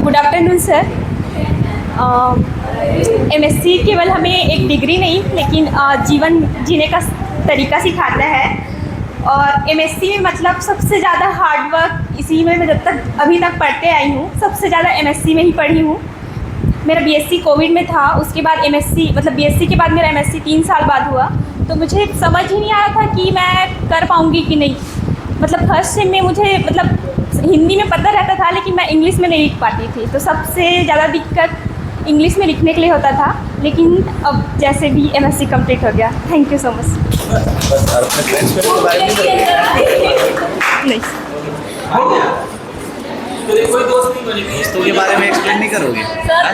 Good afternoon sir. MSc केवल हमें एक डिग्री नहीं लेकिन जीवन जीने का तरीका सिखाता है। और एमएससी में मतलब सबसे ज़्यादा हार्डवर्क इसी में मैं जब तक अभी तक पढ़ते आई हूँ सबसे ज़्यादा एमएससी में ही पढ़ी हूँ। मेरा बीएससी कोविड में था, उसके बाद एमएससी मतलब बीएससी के बाद मेरा एमएससी 3 साल बाद हुआ। तो मुझे समझ ही नहीं आ रहा था कि मैं कर पाऊँगी कि नहीं। मतलब फर्स्ट सेम में मुझे मतलब हिंदी में पता रहता था लेकिन मैं इंग्लिश में नहीं लिख पाती थी, तो सबसे ज़्यादा दिक्कत इंग्लिश में लिखने के लिए होता था। लेकिन अब जैसे भी एमएससी कंप्लीट हो गया। Thank you so much. नहीं कोई दोस्त नहीं बनेगी दोस्तों के बारे में एक्सप्लेन नहीं करोगे? सर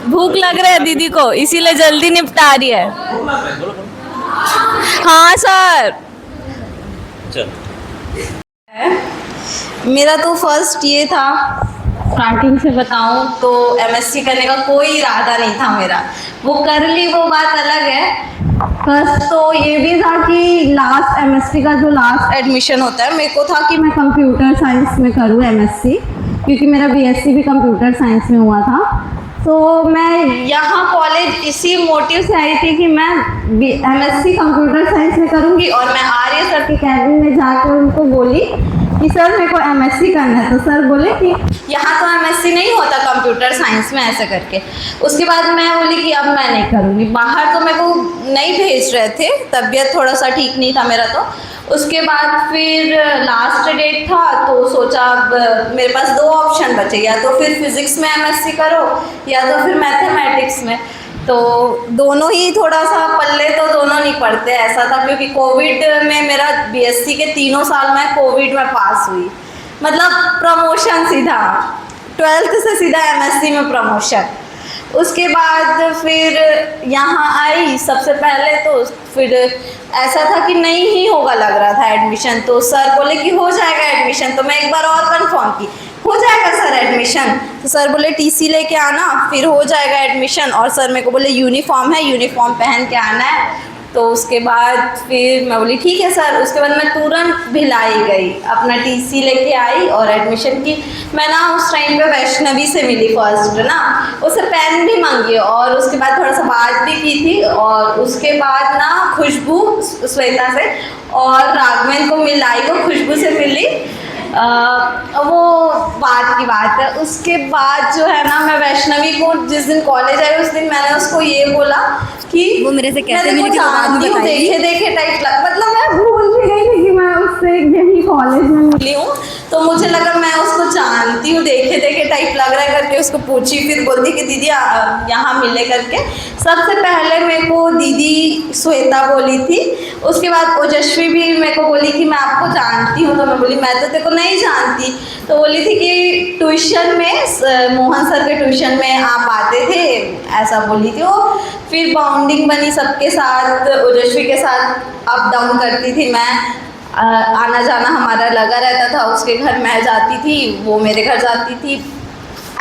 भूख लग रहा है दीदी को, इसीलिए जल्दी निपटा रही है। हाँ सर। चल मेरा तो फर्स्ट ये था, स्टार्टिंग से बताऊं तो एमएससी करने का कोई इरादा नहीं था मेरा। वो कर ली वो बात अलग है। फर्स्ट तो ये भी था कि लास्ट एमएससी का जो लास्ट एडमिशन होता है, मेरे को था कि मैं कंप्यूटर साइंस में करूँ एमएससी, क्योंकि मेरा बीएससी भी कंप्यूटर साइंस में हुआ था। तो मैं यहाँ कॉलेज इसी मोटिव से आई थी कि मैं एमएससी कंप्यूटर साइंस में करूँगी। और मैं आर्य सर के कैबिन में जाकर उनको बोली कि सर मेरे को एमएससी करना है। तो सर बोले कि यहाँ तो एमएससी नहीं होता कंप्यूटर साइंस में, ऐसे करके। उसके बाद मैं बोली कि अब मैं नहीं करूँगी। बाहर तो मेरे को नहीं भेज रहे थे, तबीयत थोड़ा सा ठीक नहीं था मेरा। तो उसके बाद फिर लास्ट डेट था तो सोचा अब मेरे पास 2 ऑप्शन बचे, या तो फिर फिज़िक्स में एमएससी करो या तो फिर मैथमेटिक्स में। तो दोनों ही थोड़ा सा पल्ले तो दोनों नहीं पड़ते, ऐसा था। क्योंकि कोविड में मेरा बीएससी के 3 साल में कोविड में पास हुई, मतलब प्रमोशन सीधा 12th से सीधा एमएससी में प्रमोशन। उसके बाद फिर यहाँ आई सबसे पहले, तो फिर ऐसा था कि नहीं ही होगा लग रहा था एडमिशन। तो सर बोले कि हो जाएगा एडमिशन। तो मैं एक बार और कंफर्म की, हो जाएगा सर एडमिशन। तो सर बोले टीसी लेके आना, फिर हो जाएगा एडमिशन। और सर मेरे को बोले यूनिफॉर्म है, यूनिफॉर्म पहन के आना है। तो उसके बाद फिर मैं बोली ठीक है सर। उसके बाद मैं तुरंत भिलाई गई, अपना टीसी लेके आई और एडमिशन की। मैं ना उस टाइम पे वैष्णवी से मिली फर्स्ट ना, उससे पेन भी मांगी और उसके बाद थोड़ा सा बात भी की थी। और उसके बाद ना खुशबू श्वेता से और राघवेंद्र को मिलाई, वो खुशबू से मिली। वो बात की बात है। उसके बाद जो है ना, मैं वैष्णवी को जिस दिन कॉलेज आई उस दिन मैंने उसको ये बोला कि वो मेरे से कैसे मिली थी, जानती हूँ, देखे टाइप मतलब मैं भूल भी गई थी कि मैं उससे यही कॉलेज में मिली हूँ। तो मुझे लगा मैं उसको जानती हूँ, देखे टाइप लग रहा है करके उसको पूछी। फिर बोलती कि दीदी यहाँ मिले करके। सबसे पहले मेरे को दीदी श्वेता बोली थी। उसके बाद ओजस्वी भी मेरे को बोली कि मैं आपको जानती हूँ। तो मैं बोली मैं तो तेरे को नहीं जानती। तो बोली थी कि ट्यूशन में मोहन सर के ट्यूशन में आप आते थे, ऐसा बोली थी वो। फिर बाउंडिंग बनी सबके साथ, ओजस्वी के साथ अप डाउन करती थी मैं, आना जाना हमारा लगा रहता था। उसके घर मैं जाती थी, वो मेरे घर जाती थी,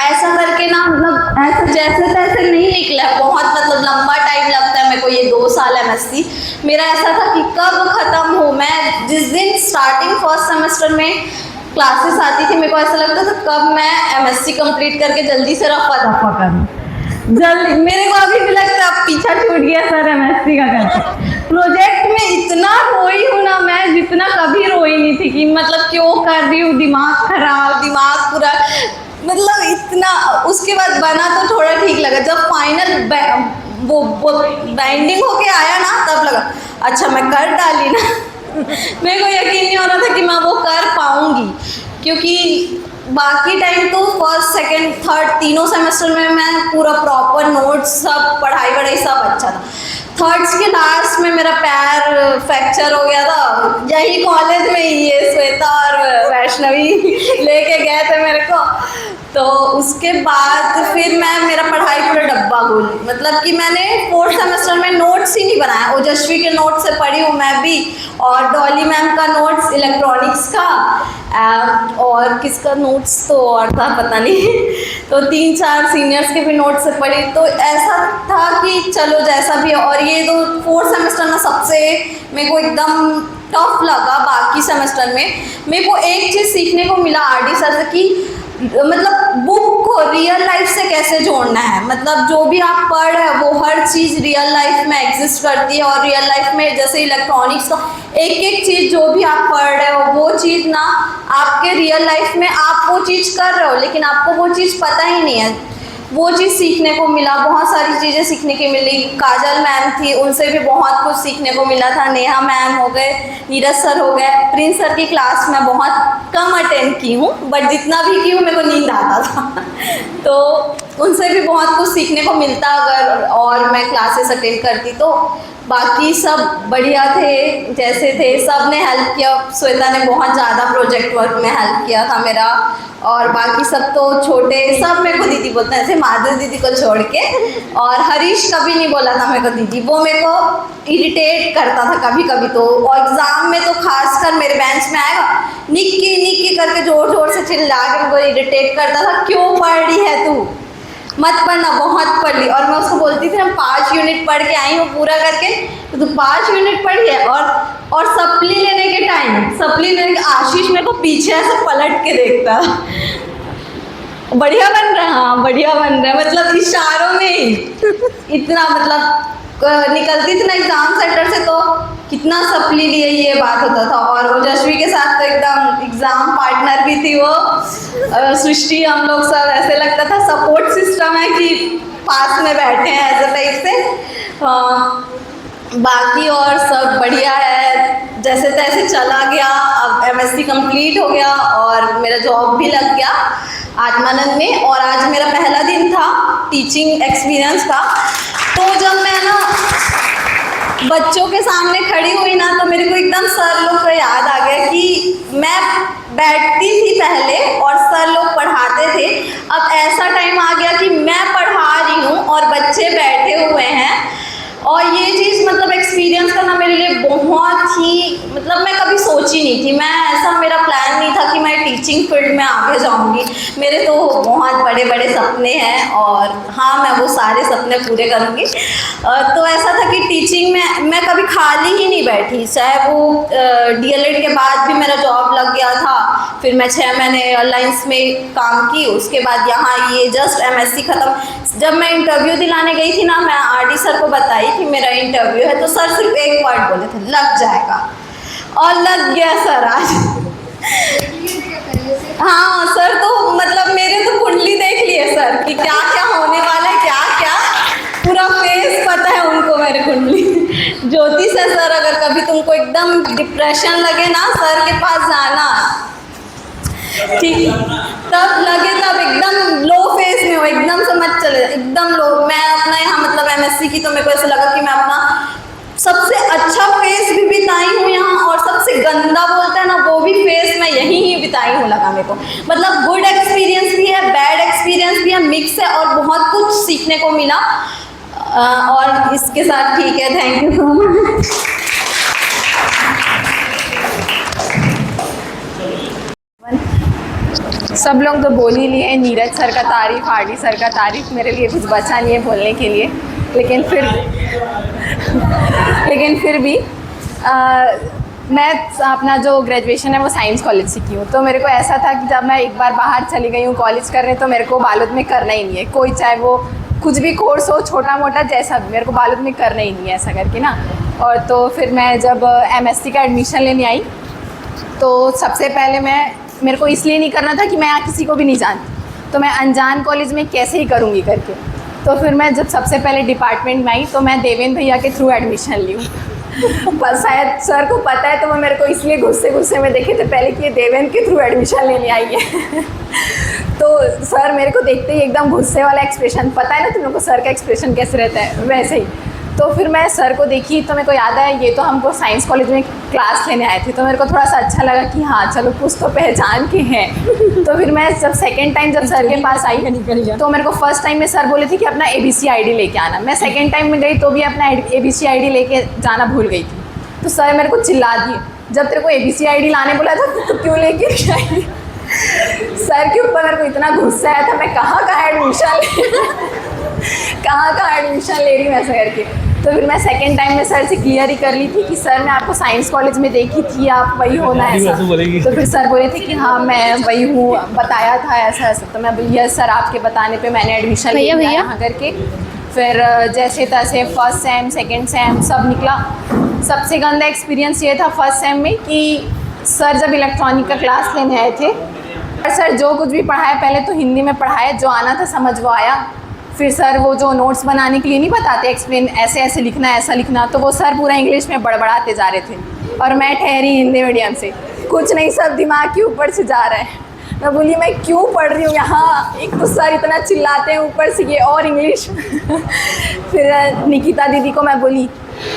ऐसा करके ना। मतलब ऐसे जैसे तैसे नहीं निकला, बहुत मतलब लंबा टाइम लगता है मेरे को ये 2 साल एमएससी मेरा। ऐसा था कि कब ख़त्म हो। मैं जिस दिन स्टार्टिंग फर्स्ट सेमेस्टर में क्लासेस आती थी, मेरे को ऐसा लगता था कब मैं एमएससी कंप्लीट करके जल्दी से रफा दफा करूँ जल्दी। मेरे को अभी भी लगता है अब पीछा छूट गया सर एमएससी का करके। प्रोजेक्ट में इतना रोई हूँ ना मैं, जितना कभी रोई नहीं थी कि मतलब क्यों कर रही हूँ, दिमाग खराब, दिमाग पूरा मतलब इतना। उसके बाद बना तो थोड़ा ठीक लगा, जब फाइनल वो बाइंडिंग होके आया ना तब लगा अच्छा मैं कर डाली ना। मेरे को यकीन नहीं हो रहा था कि मैं वो कर पाऊँगी, क्योंकि बाकी टाइम तो फर्स्ट सेकंड थर्ड तीनों सेमेस्टर में मैं पूरा प्रॉपर नोट्स सब पढ़ाई सब अच्छा था। थर्ड्स के लास्ट में मेरा पैर फ्रैक्चर हो गया था, यही कॉलेज में ही ये श्वेता और वैष्णवी लेके गए थे मेरे को। तो उसके बाद फिर मेरा पढ़ाई पूरा डब्बा गुल, मतलब कि मैंने 4th सेमेस्टर में नोट्स ही नहीं बनाया। ओजस्वी के नोट्स से पढ़ी हूँ मैं भी, और डॉली मैम का नोट्स इलेक्ट्रॉनिक्स का, और किसका नोट्स तो और था पता नहीं। तो 3-4 सीनियर्स के भी नोट्स से पढ़ी। तो ऐसा था कि चलो जैसा भी है। और ये तो 4th सेमेस्टर में सबसे मेरे को एकदम टफ लगा। बाकी सेमेस्टर में मेरे को एक चीज़ सीखने को मिला आरडी सर से कि मतलब बुक रियल लाइफ से कैसे जोड़ना है, मतलब जो भी आप पढ़ रहे हो वो हर चीज़ रियल लाइफ में एग्जिस्ट करती है। और रियल लाइफ में जैसे इलेक्ट्रॉनिक्स का एक एक चीज़ जो भी आप पढ़ रहे हो वो चीज़ ना आपके रियल लाइफ में आप वो चीज़ कर रहे हो, लेकिन आपको वो चीज़ पता ही नहीं है। वो चीज़ सीखने को मिला, बहुत सारी चीज़ें सीखने की मिली। काजल मैम थी, उनसे भी बहुत कुछ सीखने को मिला था। नेहा मैम हो गए, नीरज सर हो गए। प्रिंस सर की क्लास में बहुत कम अटेंड की हूँ, बट जितना भी की हूँ मेरे को नींद आता था तो उनसे भी बहुत कुछ सीखने को मिलता अगर और मैं क्लासेस अटेंड करती तो। बाकी सब बढ़िया थे, जैसे थे, सब ने हेल्प किया। श्वेता ने बहुत ज़्यादा प्रोजेक्ट वर्क में हेल्प किया था मेरा। और बाकी सब तो छोटे, सब मेरे को दीदी बोलते थे, माधुरी दीदी को छोड़ के। और हरीश कभी नहीं बोला था मेरे को दीदी, वो मेरे को इरिटेट करता था कभी कभी तो। और एग्ज़ाम में तो खासकर मेरे बेंच में आएगा निक्की करके ज़ोर ज़ोर से चिल्ला के मेरे को इरिटेट करता था, क्यों पढ़ रही है तू, मत पढ़ना, बहुत पढ़ ली। और मैं उसको बोलती थी मैं 5 यूनिट पढ़ के आई हूँ पूरा करके, तो 5 यूनिट पढ़ी है। और सप्ली लेने के टाइम, सप्ली लेने के आशीष मेरे को पीछे ऐसे पलट के देखता, बढ़िया बन रहा, हाँ बढ़िया बन रहा है, मतलब इशारों में ही इतना, मतलब निकलती थी ना एग्ज़ाम सेंटर से तो कितना सप्ली लिए ये बात होता था। और ओजस्वी के साथ तो एकदम एग्ज़ाम पार्टनर भी थी वो, सृष्टि, हम लोग सब ऐसे लगता था सपोर्ट सिस्टम है कि पास में बैठे हैं ऐसे टाइप से। बाकी और सब बढ़िया है, जैसे तैसे चला गया। अब MSc कंप्लीट हो गया और मेरा जॉब भी लग गया आत्मानंद में। और आज मेरा पहला दिन था टीचिंग एक्सपीरियंस का। तो जब मैं ना बच्चों के सामने खड़ी हुई ना, तो मेरे को एकदम सर लोग का याद आ गया कि मैं बैठती थी पहले और सर लोग पढ़ाते थे। अब ऐसा टाइम आ गया कि मैं पढ़ा रही हूँ और बच्चे बैठे हुए हैं। और ये चीज़ मतलब एक्सपीरियंस करना मेरे लिए बहुत ही, मतलब मैं कभी सोची नहीं थी, मैं ऐसा मेरा प्लान नहीं था कि मैं टीचिंग फील्ड में आगे जाऊंगी। मेरे तो बहुत बड़े बड़े सपने हैं और हाँ, मैं वो सारे सपने पूरे करूंगी। तो ऐसा था कि टीचिंग में मैं कभी खाली ही नहीं बैठी, चाहे वो DLED के बाद भी मेरा जॉब लग गया था। फिर मैं 6 महीने एयरलाइंस में काम की, उसके बाद यहाँ ये जस्ट MSc ख़त्म। जब मैं इंटरव्यू दिलाने गई थी ना, मैं RD सर को बताई कि मेरा इंटरव्यू है, तो सर सिर्फ एक वर्ड बोले थे, लग जाएगा। और लग गया सर आज। हाँ सर, तो मतलब मेरे तो कुंडली देख लिए सर कि क्या क्या होने वाला है, क्या क्या पूरा फेस पता है उनको मेरे कुंडली। ज्योतिष है सर, अगर कभी तुमको एकदम डिप्रेशन लगे ना, सर के पास जाना, ठीक, तब लगे तब एकदम लो फेस में हो, एकदम से मत चले, एकदम लो। मैं अपना यहाँ मतलब MSc की, तो मेरे को ऐसा लगा कि मैं अपना सबसे अच्छा फेस भी बिताई हूँ यहाँ, और सबसे गंदा बोलता है ना वो भी फेस मैं यहीं ही बिताई हूँ, लगा मेरे को। मतलब गुड एक्सपीरियंस भी है, बैड एक्सपीरियंस भी है, मिक्स है, और बहुत कुछ सीखने को मिला। और इसके साथ ठीक है, थैंक यू सो मच। सब लोग तो बोल ही लिए, नीरज सर का तारीफ, RD सर का तारीफ, मेरे लिए कुछ बचा नहीं है बोलने के लिए। लेकिन फिर भी मैं अपना जो ग्रेजुएशन है वो साइंस कॉलेज से की हूँ। तो मेरे को ऐसा था कि जब मैं एक बार बाहर चली गई हूँ कॉलेज करने, तो मेरे को बालोद में करना ही नहीं है कोई, चाहे वो कुछ भी कोर्स हो, छोटा मोटा जैसा भी, मेरे को बालोद में करना ही नहीं है ऐसा करके ना। और तो फिर मैं जब MSc का एडमिशन लेने आई, तो सबसे पहले मेरे को इसलिए नहीं करना था कि मैं यहाँ किसी को भी नहीं जानती, तो मैं अनजान कॉलेज में कैसे ही करूँगी करके। तो फिर मैं जब सबसे पहले डिपार्टमेंट में आई, तो मैं देवेंद्र भैया के थ्रू एडमिशन ली हूँ। पर शायद सर को पता है, तो वो मेरे को इसलिए गुस्से में देखे थे पहले कि ये देवेंद्र के थ्रू एडमिशन लेने आई है। तो सर मेरे को देखते ही एकदम गुस्से वाला एक्सप्रेशन, पता है ना तुम लोग को सर का एक्सप्रेशन कैसे रहता है, वैसे ही। तो फिर मैं सर को देखी, तो मेरे को याद आया ये तो हमको साइंस कॉलेज में क्लास लेने आए थे, तो मेरे को थोड़ा सा अच्छा लगा कि हाँ चलो कुछ तो पहचान के हैं। तो फिर मैं जब सेकंड टाइम जब सर के पास आई, तो मेरे को फर्स्ट टाइम में सर बोले थे कि अपना ABC ID लेके आना। मैं सेकंड टाइम में गई तो भी अपना ABC ID लेके जाना भूल गई थी। तो सर मेरे को चिल्ला दिए, जब तेरे को ABC ID लाने बोला था तो क्यों लेके आई। सर के ऊपर मेरे को इतना गुस्सा आया था, मैं कहाँ एडमिशन ले रही हूँ ऐसा करके। तो फिर मैं सेकेंड टाइम में सर से क्लियर ही कर ली थी कि सर मैं आपको साइंस कॉलेज में देखी थी, आप वही होना ऐसा। तो फिर सर बोले थे कि हाँ मैं वही हूँ, बताया था ऐसा ऐसा। तो मैं बोली यस सर, आपके बताने पे मैंने एडमिशन लिया यहाँ करके। फिर जैसे तैसे फर्स्ट सेम सेकेंड सेम सब निकला। सबसे गंदा एक्सपीरियंस ये था फर्स्ट सेम में कि सर जब इलेक्ट्रॉनिक का क्लास लेने आए थे, सर जो कुछ भी पढ़ाया पहले तो हिंदी में पढ़ाया, जो आना था समझ वो आया। फिर सर वो जो नोट्स बनाने के लिए नहीं बताते एक्सप्लेन, ऐसे ऐसे लिखना ऐसा लिखना, तो वो सर पूरा इंग्लिश में बड़बड़ाते जा रहे थे और मैं ठहरी हिंदी मीडियम से, कुछ नहीं सब दिमाग के ऊपर से जा रहा है। मैं बोली मैं क्यों पढ़ रही हूँ यहाँ, एक तो सर इतना चिल्लाते हैं ऊपर से ये और इंग्लिश। फिर निकिता दीदी को मैं बोली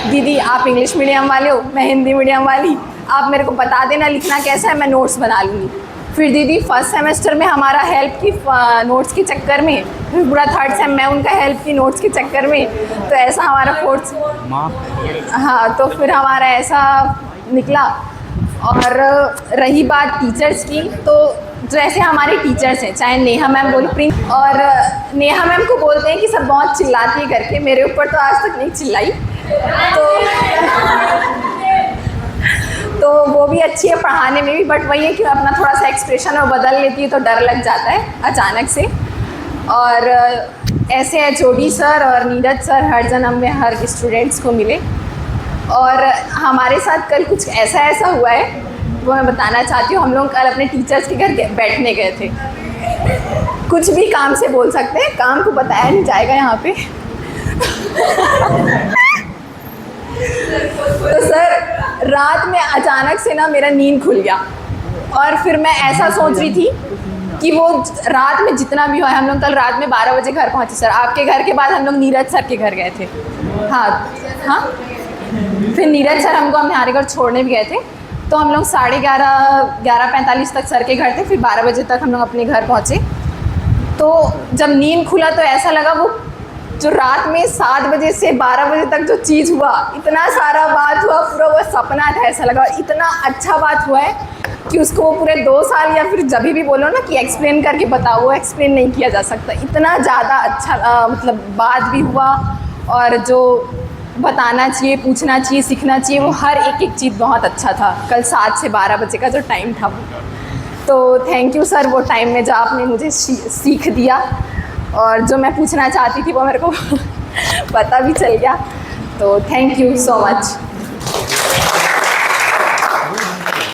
दीदी आप इंग्लिश मीडियम वाले हो, मैं हिंदी मीडियम वाली, आप मेरे को बता देना लिखना कैसा है, मैं नोट्स बना लूँगी। फिर दीदी फर्स्ट सेमेस्टर में हमारा हेल्प की नोट्स के चक्कर में, फिर पूरा थर्ड सेम में उनका हेल्प की नोट्स के चक्कर में, तो ऐसा हमारा फोर्थ, हाँ तो फिर हमारा ऐसा निकला। और रही बात टीचर्स की, तो जैसे हमारे टीचर्स हैं, चाहे नेहा मैम बोली प्रिंस, और नेहा मैम को बोलते हैं कि सब बहुत चिल्लाती है करके, मेरे ऊपर तो आज तक नहीं चिल्लाई। तो वो भी अच्छी है पढ़ाने में भी, बट वही है कि अपना थोड़ा सा एक्सप्रेशन और बदल लेती है तो डर लग जाता है अचानक से। और ऐसे एचओडी सर और नीरज सर हर जन्म में हर स्टूडेंट्स को मिले। और हमारे साथ कल कुछ ऐसा हुआ है वो मैं बताना चाहती हूँ। हम लोग कल अपने टीचर्स के घर बैठने गए थे, कुछ भी काम से बोल सकते हैं, काम को बताया नहीं जाएगा यहाँ पे। तो सर रात में अचानक से ना मेरा नींद खुल गया, और फिर मैं ऐसा सोच रही थी कि वो रात में जितना भी हुआ है, हम लोग कल रात में 12 बजे घर पहुँचे सर। आपके घर के बाद हम लोग नीरज सर के घर गए थे। हाँ फिर नीरज सर हमको हमारे घर छोड़ने भी गए थे, तो हम लोग 11:45 तक सर के घर थे। फिर 12 बजे तक हम लोग अपने घर पहुँचे। तो जब नींद खुला तो ऐसा लगा वो जो रात में 7 बजे से 12 बजे तक जो चीज़ हुआ, इतना सारा बात हुआ, पूरा वो सपना था ऐसा लगा। इतना अच्छा बात हुआ है कि उसको वो पूरे 2 साल या फिर जब भी बोलो ना कि एक्सप्लेन करके बताओ, वो एक्सप्लेन नहीं किया जा सकता। इतना ज़्यादा अच्छा मतलब बात भी हुआ, और जो बताना चाहिए, पूछना चाहिए, सीखना चाहिए, वो हर एक चीज़ बहुत अच्छा था। कल 7 से 12 बजे का जो टाइम था वो, तो थैंक यू सर वो टाइम में जो आपने मुझे सीख दिया, और जो मैं पूछना चाहती थी वो मेरे को पता भी चल गया। तो थैंक यू सो मच।